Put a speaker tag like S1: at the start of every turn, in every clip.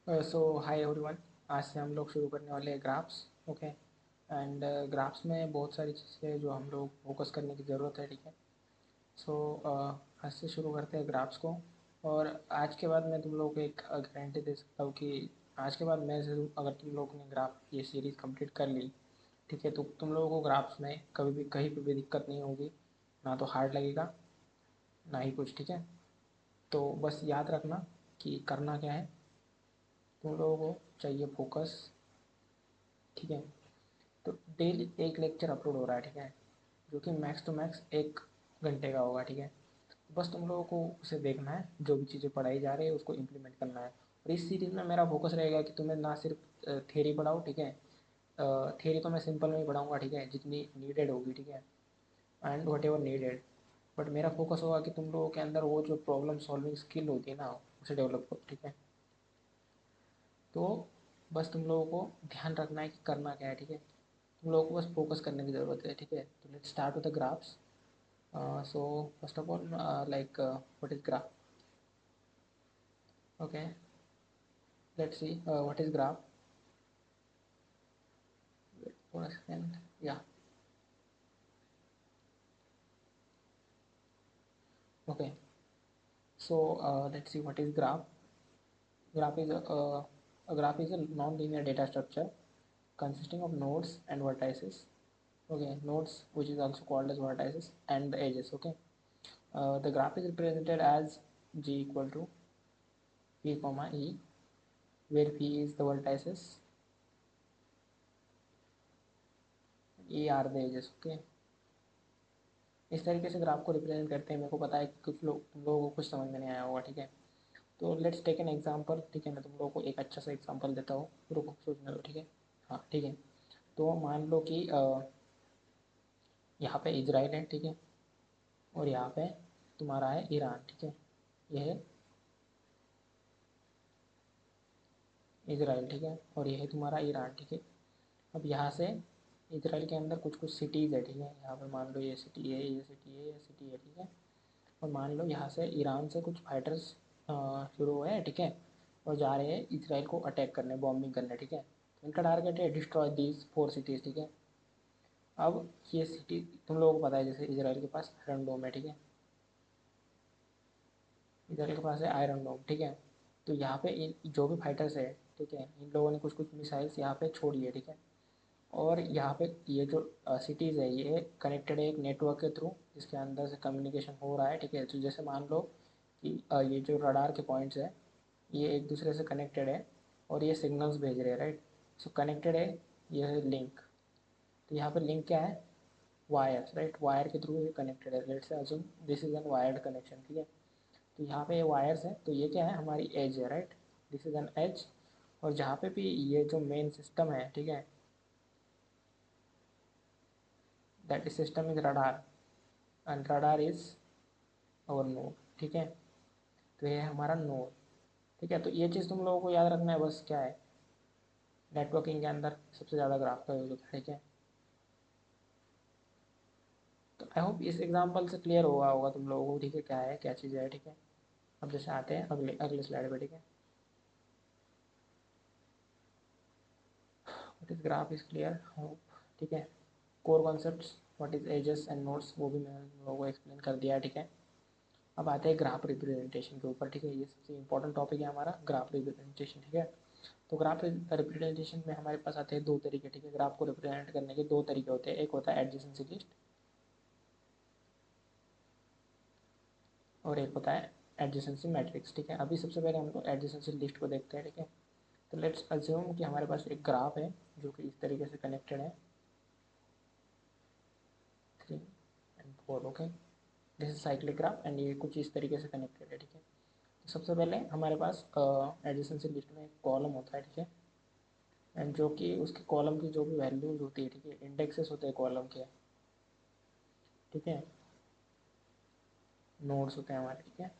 S1: सो hi everyone. आज से हम लोग शुरू करने वाले हैं ग्राफ्स। ओके। एंड ग्राफ्स में बहुत सारी चीज़ें हैं जो हम लोग फोकस करने की ज़रूरत है। ठीक है। सो आज से शुरू करते हैं ग्राफ्स को। और आज के बाद मैं तुम लोगों को एक गारंटी दे सकता हूँ कि आज के बाद मैं ज़रूर, अगर तुम लोगों ने ग्राफ ये सीरीज़ कंप्लीट कर ली, ठीक है, तो तुम लोगों को ग्राफ्स में कभी भी कहीं पर भी दिक्कत नहीं होगी। ना तो हार्ड लगेगा, ना ही कुछ। ठीक है। तो बस याद रखना कि करना क्या है। तुम लोगों को चाहिए फोकस। ठीक है। तो डेली एक लेक्चर अपलोड हो रहा है। ठीक है। जो कि मैक्स टू मैक्स 1 घंटे का होगा। ठीक है। बस तुम लोगों को उसे देखना है, जो भी चीज़ें पढ़ाई जा रही है उसको इम्प्लीमेंट करना है। और इस सीरीज़ में मेरा फोकस रहेगा कि तुम्हें ना सिर्फ थ्योरी पढ़ाओ। ठीक है। थ्योरी तो मैं सिंपल में ही पढ़ाऊँगा। ठीक है, जितनी नीडेड होगी। ठीक है। And what ever needed. But मेरा फोकस होगा कि तुम लोगों के अंदर वो जो प्रॉब्लम सॉल्विंग स्किल होती है ना, उसे डेवलप करो। ठीक है। तो बस तुम लोगों को ध्यान रखना है कि करना क्या है। ठीक है। तुम लोगों को बस फोकस करने की ज़रूरत है। ठीक है। तो let's start with the graphs. So first of all, like what is graph? Okay, let's see what is graph. For a second. Yeah okay. So let's see what is graph. Graph is a non-linear data structure consisting of nodes and vertices. Okay, nodes, which is also called as vertices, and the edges. Okay. The graph is represented as G equal to P comma E, where P is the vertices, E are the edges. Okay. इस तरीके से graph को represent करते हैं। मेरे को पता है कि कुछ लोग, तुम लोगों को कुछ समझ में नहीं आया होगा। ठीक है। तो लेट्स टेक एन एग्जांपल। ठीक है, मैं तुम लोगों को एक अच्छा सा एग्जांपल देता हूँ, रुको सोचने दो। ठीक है। हाँ, ठीक है। तो मान लो कि यहाँ पे इजराइल है। ठीक है। और यहाँ पे तुम्हारा है ईरान। ठीक है। ये है इजराइल। ठीक है। और ये है तुम्हारा ईरान। ठीक है। अब यहाँ से इजराइल के अंदर कुछ कुछ सिटीज़ है। ठीक है। यहाँ पे मान लो ये सिटी है, ये सिटी है, ये सिटी है। ठीक है। और मान लो यहाँ से ईरान से कुछ फाइटर्स शुरू हुए हैं। ठीक है। और जा रहे हैं इसराइल को अटैक करने, बॉम्बिंग करने। ठीक है। तो इनका टारगेट है डिस्ट्रॉय दीज 4 सिटीज़। ठीक है। अब ये सिटी तुम लोगों को पता है, जैसे इसराइल के पास आयरन डोम है। ठीक है। इसराइल के पास है आयरन डोम। ठीक है। तो यहाँ पे इन जो भी फाइटर्स है, ठीक है, इन लोगों ने कुछ कुछ मिसाइल्स यहाँ पे छोड़ी है। ठीक है। और यहाँ पे ये जो सिटीज़ है, ये कनेक्टेड है एक नेटवर्क के थ्रू, जिसके अंदर से कम्युनिकेशन हो रहा है। ठीक है। तो जैसे मान लो कि ये जो रडार के पॉइंट्स है, ये एक दूसरे से कनेक्टेड है और ये सिग्नल्स भेज रहे हैं। राइट। सो कनेक्टेड है, ये है लिंक। तो यहाँ पे लिंक क्या है? वायर्स। राइट, वायर के थ्रू ये कनेक्टेड है। Let's say assume this is N wired connection. ठीक है। तो यहाँ पे ये वायर्स है, तो ये क्या है? हमारी एज है। Right, this is an edge. और जहाँ पे भी ये जो मेन सिस्टम है, ठीक है, that system is radar, and radar is our node. ठीक है। तो ये है हमारा नोड। ठीक है। तो ये चीज़ तुम लोगों को याद रखना है। बस क्या है, नेटवर्किंग के अंदर सबसे ज़्यादा ग्राफ का यूज होता है। ठीक है। तो आई होप इस एग्जांपल से क्लियर हुआ होगा तुम लोगों को। ठीक है, क्या है, क्या चीज़ है। ठीक है। अब जैसे आते हैं अगले अगले स्लाइड पे। ठीक है। What is graph is clear hope. ठीक है। Core concepts, what is edges and nodes, वो भी मैंने तुम लोगों को एक्सप्लेन कर दिया है। ठीक है। अब आते हैं ग्राफ रिप्रेजेंटेशन के ऊपर। ठीक है। ये सबसे इंपॉर्टेंट टॉपिक है हमारा, ग्राफ रिप्रेजेंटेशन। ठीक है। तो ग्राफ रिप्रेजेंटेशन में हमारे पास आते हैं दो तरीके। ठीक है। ग्राफ को रिप्रेजेंट करने के दो तरीके होते हैं। एक होता है एडजेसेंसी लिस्ट और एक होता है एडजेसेंसी मैट्रिक्स। ठीक है। अभी सबसे पहले हम लोग एडजेसेंसी लिस्ट को देखते हैं। ठीक है। तो लेट्स अज्यूम कि हमारे पास एक ग्राफ है जो कि इस तरीके से कनेक्टेड है, 3 और 4। Okay, this is cyclic graph and ये कुछ इस तरीके से कनेक्टेड है। ठीक है। तो सबसे पहले हमारे पास एडजेसेंसी लिस्ट में एक कॉलम होता है। ठीक है। एंड जो कि उसके कॉलम की जो भी वैल्यूज होती है, ठीक है, इंडेक्सेस होते हैं कॉलम के। ठीक है। नोड्स होते हैं हमारे। ठीक है।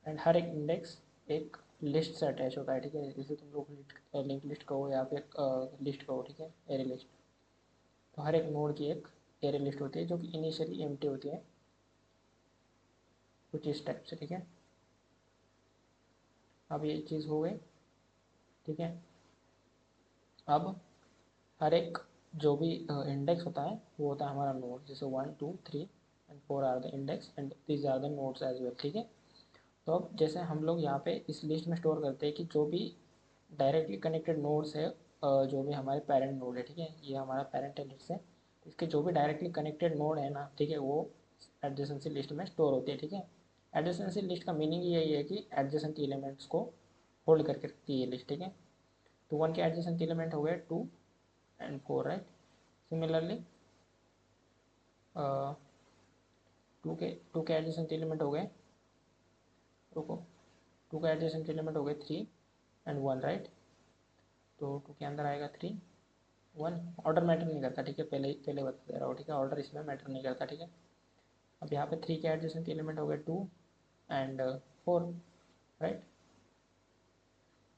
S1: एंड हर एक इंडेक्स एक लिस्ट से अटैच होता है। ठीक है। जैसे तुम लोग लिंक लिस्ट कहो या फिर लिस्ट कहो। ठीक है, एरे लिस्ट। तो हर एक नोड की एक एरे लिस्ट होती है जो कि इनिशियली एम्प्टी होती है, कुछ इस टाइप से। ठीक है। अब ये चीज़ हो गई। ठीक है। अब हर एक जो भी इंडेक्स होता है वो होता है हमारा नोड, जैसे 1 2 3 and 4 are the index and these are the nodes as well, ठीक है। तो अब जैसे हम लोग यहाँ पे इस लिस्ट में स्टोर करते हैं कि जो भी डायरेक्टली कनेक्टेड नोड्स है, जो भी हमारे पेरेंट नोड है, ठीक है, ये हमारा पेरेंट है लिस्ट से, इसके जो भी डायरेक्टली कनेक्टेड नोड है ना, ठीक है, वो एडजेसेंसी लिस्ट में स्टोर होती है, ठीक है। एडजेसेंसी लिस्ट का मीनिंग यही है कि एडजेसेंट एलिमेंट्स को होल्ड करके रखती है ये लिस्ट, ठीक है। तो 1 के एडजेसेंट एलिमेंट हो गए 2 एंड 4, राइट। सिमिलरली 2 के एडजेसेंट एलिमेंट हो गए, रुको, 2 का एडजेसेंट एलिमेंट हो गए 3 एंड 1, राइट। तो 2 के अंदर आएगा 3 1, ऑर्डर मैटर नहीं करता, ठीक है, पहले पहले बता दे रहा हूँ, ठीक है, ऑर्डर इसमें मैटर नहीं करता, ठीक है। अब यहाँ पे 3 के एडजेसेंट एलिमेंट हो गए 2 एंड 4, राइट।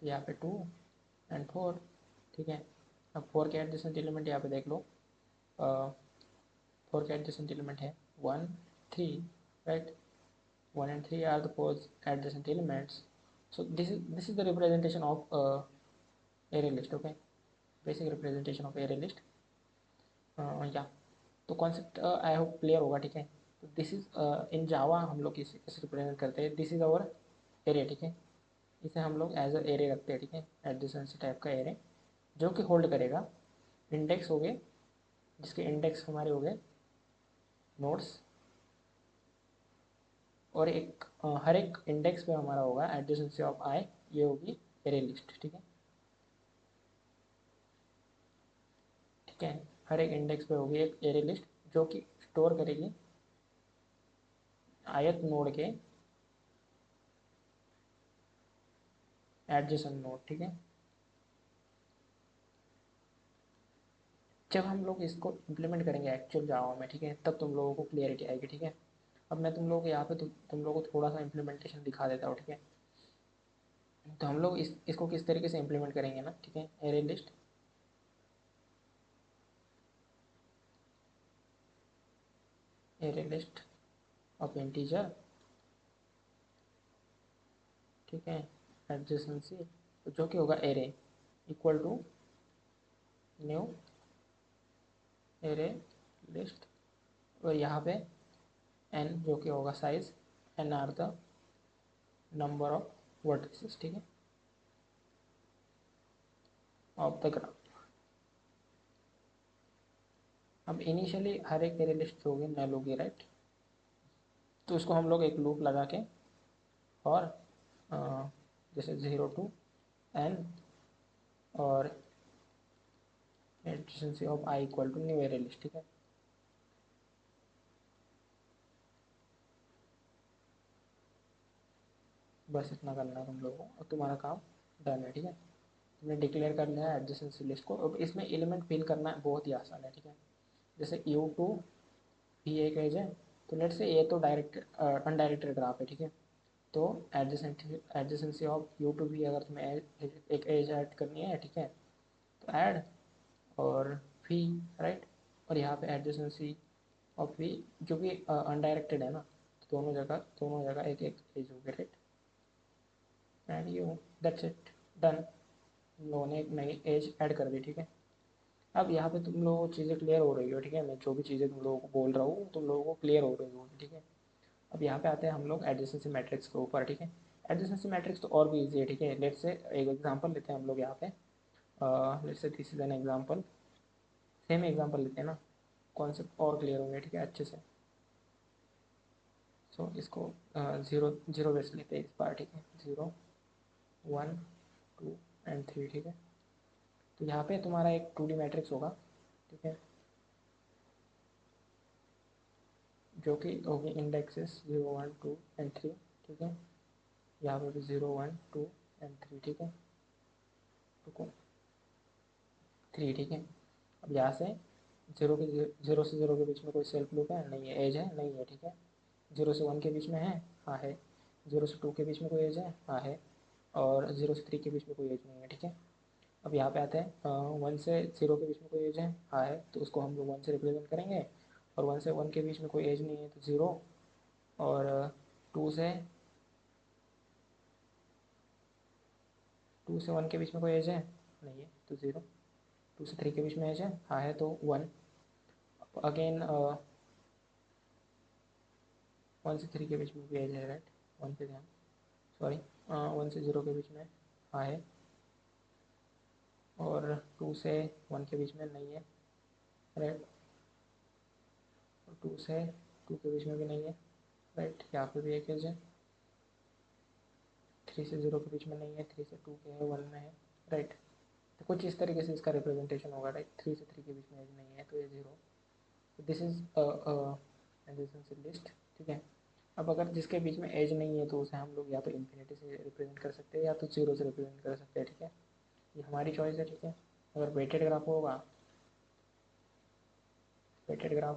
S1: तो यहाँ पे 2 एंड 4, ठीक है। अब 4 के एडजेसेंट एलिमेंट यहाँ पे देख लो, 4 के एडजेसेंट एलिमेंट है 1 3, right. 1 and 3 are the four adjacent elements. So this is the representation of array list, okay, basic representation of array list. या तो कॉन्सेप्ट आई होप क्लियर होगा, ठीक है। तो दिस इज इन जावा हम लोग इसे रिप्रेजेंट करते हैं, दिस इज आवर एरे, ठीक है। इसे हम लोग एज अ एरे रखते हैं, ठीक है, एडजेसेंसी टाइप का एरे, जो कि होल्ड करेगा इंडेक्स हो गए, जिसके इंडेक्स हमारे हो गए नोड्स, और एक हर एक इंडेक्स पे हमारा होगा एडजेसेंसी ऑफ आई, ये होगी एरे लिस्ट, ठीक है, ठीक है। हर एक इंडेक्स पे होगी एक एरे लिस्ट जो कि स्टोर करेगी आयत नोड के एडजेसेंट नोड, ठीक है। जब हम लोग इसको इम्प्लीमेंट करेंगे एक्चुअल जावा में, ठीक है, तब तुम लोगों को क्लियरिटी आएगी, ठीक है। अब मैं तुम लोगों को यहाँ पे तुम लोगों को थोड़ा सा इम्प्लीमेंटेशन दिखा देता हूँ, ठीक है। तो हम लोग इसको किस तरीके से इम्प्लीमेंट करेंगे ना, ठीक है, array list, array list of integer, ठीक है, एडजेसेंसी जो कि होगा array equal to new array list, और यहाँ पे एन जो कि होगा size, n are the number of vertices, ठीक है, ऑफ द ग्राफ। अब इनिशियली हर एक एरे लिस्ट जो होगी नल होगी, राइट। तो उसको हम लोग एक लूप लगा के, और जैसे 0 to n, और adjacency of i equal to new array list, ठीक है। बस इतना करना है तुम लोगों को और तुम्हारा काम डन है, ठीक है। तुमने डिक्लेयर कर लिया है एडजेसेंसी लिस्ट को। अब इसमें एलिमेंट फिल करना बहुत ही आसान है, ठीक है। जैसे U2 भी एक एज है, तो लेट से ये तो डायरेक्ट अनडायरेक्टेड ग्राफ है, ठीक है। तो एडजेसेंसी ऑफ U2 भी अगर तुम्हें एक एज ऐड करनी है, ठीक है, तो ऐड और वी, राइट। और यहाँ पे एडजेसेंसी ऑफ वी जो कि अनडायरेक्टेड है ना, तो दोनों जगह एक एक एज होगी, right. And you, that's it, done. तुम लोगों ने एक नई एज ऐड कर दी, ठीक है। अब यहाँ पे तुम लोगों को चीज़ें क्लियर हो रही हो, ठीक है, मैं जो भी चीज़ें तुम लोगों को बोल रहा हूँ तुम लोगों को क्लियर हो रही होगी, ठीक है। अब यहाँ पे आते हैं हम लोग एडजेसेंसी मैट्रिक्स के ऊपर, ठीक है। एडजेसेंसी मैट्रिक्स तो और भी ईजी है, ठीक है। लेट से एक एग्जांपल लेते हैं हम लोग यहाँ पे, लेट से this is an example, same example लेते हैं ना, कॉन्सेप्ट और क्लियर होंगे, ठीक है, अच्छे से। सो इसको ज़ीरो ज़ीरो बेस लेते हैं इस बार, ठीक है, 0 1 2 एंड 3, ठीक है। तो यहाँ पे तुम्हारा एक 2D मैट्रिक्स होगा, ठीक है, जो कि होगी इंडेक्सेस 0 1 2 एंड 3, ठीक है। यहाँ पे भी 0 1 2 एंड 3, ठीक है, रुको 3, ठीक है। अब यहाँ से जीरो से जीरो के बीच में कोई सेल्फ लूप है नहीं है, एज है नहीं है, ठीक है। 0 से 1 के बीच में है, हाँ है। 0 से 2 के बीच में कोई एज है, हाँ है। और 0 से 3 के बीच में कोई एज नहीं है, ठीक है। अब यहाँ पे आते हैं 1 से 0 के बीच में कोई एज है, हाँ है, तो उसको हम लोग 1 से रिप्रेजेंट करेंगे। और 1 से 1 के बीच में कोई एज नहीं है तो 0। और 2 से 2 से 1 के बीच में कोई एज है? नहीं है, तो 0। 2 से 3 के बीच में एज है? हाँ है, तो 1। अगेन 1 से 3 के बीच में भी एज है, राइट। 1 पे ध्यान, सॉरी, 1 से 0 के बीच में हाँ है, और 2 से 1 के बीच में नहीं है, राइट। 2 से 2 के बीच में भी नहीं है, राइट। यहाँ पे भी एक एज है। 3 से 0 के बीच में नहीं है, 3 से 2 के है, 1 में है, राइट। तो कुछ इस तरीके से इसका रिप्रेजेंटेशन होगा, राइट। 3 से 3 के बीच में एज नहीं है, तो ये 0। तो दिस इज एडजेसेंसी लिस्ट, ठीक है। अब अगर जिसके बीच में एज नहीं है तो उसे हम लोग या तो इन्फिनिटी से रिप्रेजेंट कर सकते हैं या तो 0 से रिप्रेजेंट कर सकते हैं, ठीक है। ये हमारी चॉइस है, ठीक है। अगर वेटेड ग्राफ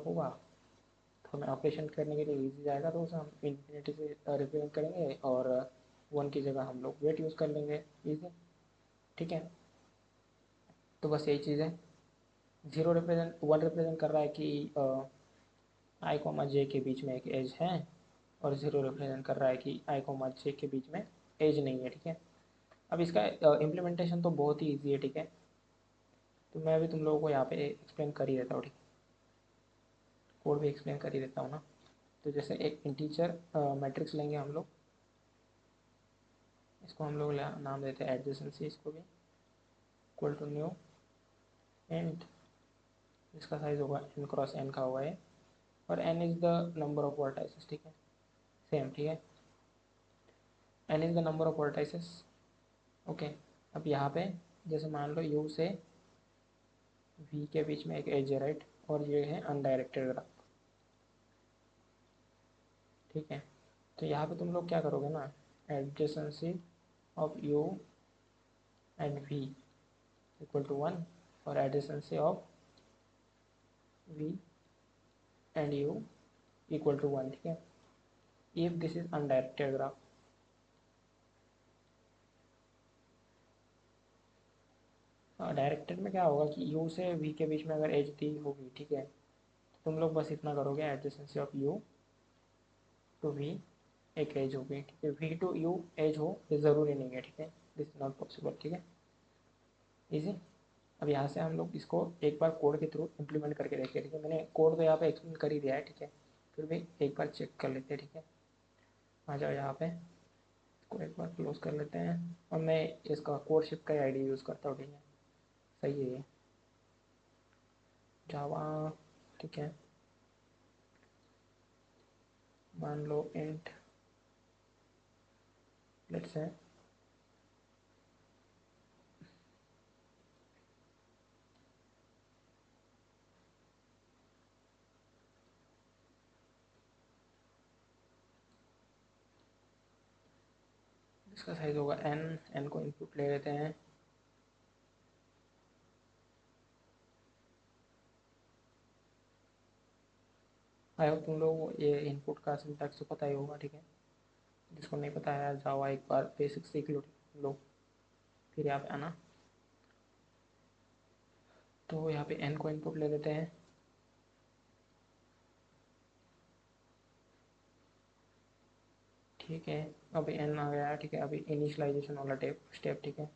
S1: होगा तो हमें ऑपरेशन करने के लिए ईजी जाएगा, तो उसे हम इन्फिनिटी से रिप्रेजेंट करेंगे और 1 की जगह हम लोग वेट यूज़ कर लेंगे, ईजी, ठीक है। तो बस यही चीज़ है। 1 रिप्रेजेंट कर रहा है कि आई कोमा जे के बीच में एक एज है, और 0 रिप्रेजेंट कर रहा है कि आई कोमा जे के बीच में एज नहीं है, ठीक है। अब इसका इम्प्लीमेंटेशन तो बहुत ही ईजी है, ठीक है। तो मैं अभी तुम लोगों को यहाँ पे एक्सप्लेन कर ही देता हूँ, ठीक है। कोड भी एक्सप्लेन कर ही देता हूँ ना। तो जैसे एक इंटीजर मैट्रिक्स लेंगे हम लोग, इसको हम लोग नाम देते हैं एडजेसेंसी, इसको भी इक्वल टू न्यू एंड इसका साइज होगा n क्रॉस n का हुआ है, और n is the number of vertices, ठीक है। सेम, ठीक है। n is the number of vertices, okay. अब यहाँ पे जैसे मान लो u से v के बीच में एक एज है, राइट, और ये है अनडायरेक्टेड ग्राफ, ठीक है। तो यहाँ पे तुम लोग क्या करोगे ना, adjacency of u and v equal to 1, और adjacency of v and u equal to 1, ठीक है। If this is undirected graph, directed में क्या होगा कि u से v के बीच में अगर एज दी होगी, ठीक है, तो तुम लोग बस इतना करोगे, adjacency of u to v एक एज होगी, ठीक है। v टू u एज हो ये ज़रूरी नहीं है, ठीक है, दिस इज नॉट पॉसिबल, ठीक है, इजी। अब यहाँ से हम लोग इसको एक बार कोड के थ्रू इम्प्लीमेंट करके देखते हैं, ठीक है। मैंने कोड तो यहाँ पे एक्सप्लेन कर ही दिया है, ठीक है, फिर भी एक बार चेक कर लेते हैं, ठीक है। आ जाओ यहाँ पे, इसको एक बार क्लोज कर लेते हैं, और मैं इसका कोड शिप का आईडी यूज़ करता हूँ, ठीक है। सही है ये जावा, ठीक है। मान लो इंट लेट्स से इसका साइज होगा n को इनपुट ले लेते हैं, आई होप तुम लोग ये इनपुट का सिंटैक्स तो पता ही होगा, ठीक है। जिसको नहीं पता है जावा एक बार बेसिक सीख लो लोग, फिर यहाँ पे आना। तो यहाँ पे n को इनपुट ले लेते हैं, ठीक है। अभी n आ गया है, ठीक है। अभी इनिशलाइजेशन वाला स्टेप, ठीक है।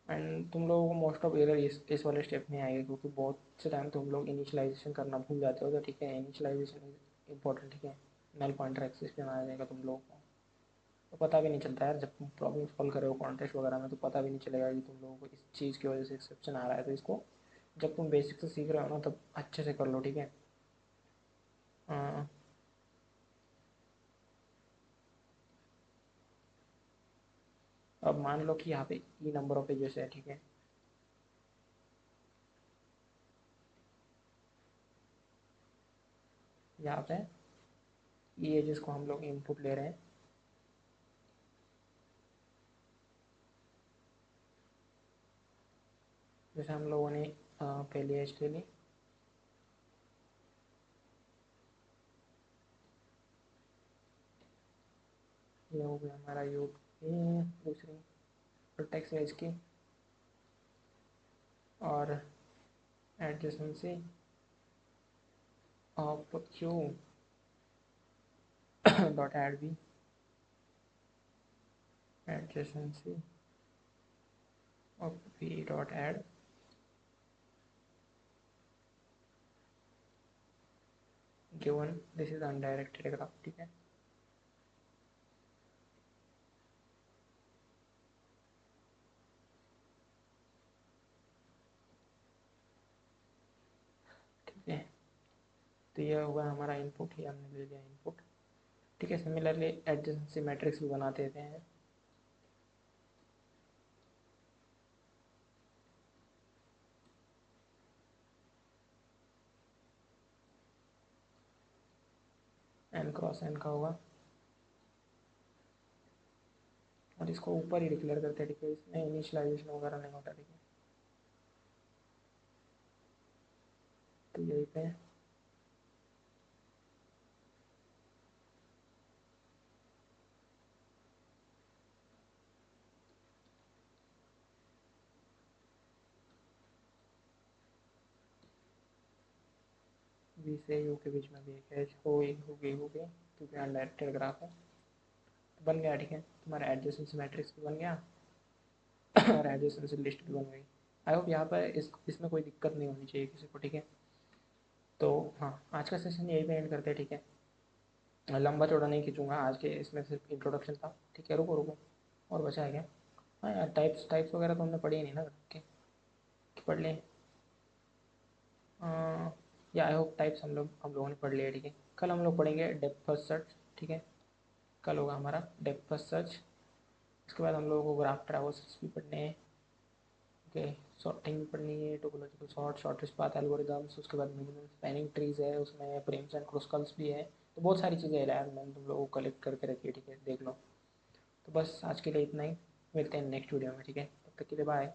S1: एंड तुम लोगों को मोस्ट ऑफ एरर इस वाले स्टेप में आएगी, क्योंकि बहुत से टाइम तुम लोग इनिशलाइजेशन करना भूल जाते हो, तो ठीक है, इनिशलाइजेशन इज इम्पोर्टेंट, ठीक है। नल पॉइंटर एक्सेप्शन आ जाएगा तुम लोगों को, तो पता भी नहीं चलता यार, जब तुम प्रॉब्लम सॉल्व करे हो कॉन्टेस्ट वगैरह में, तो पता भी नहीं चलेगा कि तुम लोगों को इस चीज़ की वजह से एक्सेप्शन आ रहा है। तो इसको जब तुम बेसिक से सीख रहे हो ना, तब अच्छे से कर लो, ठीक है। हाँ, अब मान लो कि यहाँ पे ई नंबर ऑफ पेजेस है, ठीक है। यहाँ पे ई एजेस को हम लोग इनपुट ले रहे हैं, जैसे हम लोगों ने पहली एज ले ली, ये हो गया हमारा यूज की दूसरी प्रोटेक्ट एज की, और adjacency of Q dot add भी adjacency of v dot add given this is undirected graph, ठीक है। ठीक है, तो यह हुआ हमारा इनपुट, ये हमने ले लिया इनपुट, ठीक है। सिमिलरली एडजेसेंसी मैट्रिक्स भी बना देते हैं। एन क्रॉस एन का होगा और इसको ऊपर ही डिक्लेयर करते हैं, ठीक है। इसमें इनिशियलाइजेशन वगैरह नहीं होता, ठीक है। तो यही पे वी से यू के बीच में भी एक एज हो गई क्योंकि अनडायरेक्टेड ग्राफ है। तो बन गया, ठीक है। तुम्हारा एडजेसेंसी मैट्रिक्स भी बन गया और एडजेसेंसी लिस्ट भी बन गई। आई होप यहाँ पर इसमें कोई दिक्कत नहीं होनी चाहिए किसी को, ठीक है। तो हाँ, आज का सेशन यही पे एंड करते हैं, ठीक है। लंबा चौड़ा नहीं खींचूंगा आज के, इसमें सिर्फ इंट्रोडक्शन था, ठीक है। रुको रुको, और बचा है क्या? हाँ यार, टाइप्स टाइप्स वगैरह तो हमने पढ़ी ही नहीं ना, ठीक, पढ़ लें। या आई होप टाइप्स हम लोगों ने पढ़ लिया, ठीक है। कल हम लोग पढ़ेंगे डेप्थ फर्स्ट सर्च, ठीक है। कल होगा हमारा डेप्थ फर्स्ट सर्च। इसके बाद हम लोगों को ग्राफ ट्रैवर्सल्स भी पढ़ने हैं, ओके। सॉर्टिंग भी पढ़नी है, topological sort, shortest path algorithms. उसके बाद मिनिमम स्पैनिंग ट्रीज है, उसमें प्रेम्स एंड क्रूस्कल्स भी है। तो बहुत सारी चीज़ें यार मैंने तुम लोगों को कलेक्ट करके रखी है, ठीक है, देख लो। तो बस आज के लिए इतना ही, मिलते हैं नेक्स्ट वीडियो में, ठीक है। तब तक के लिए बाय।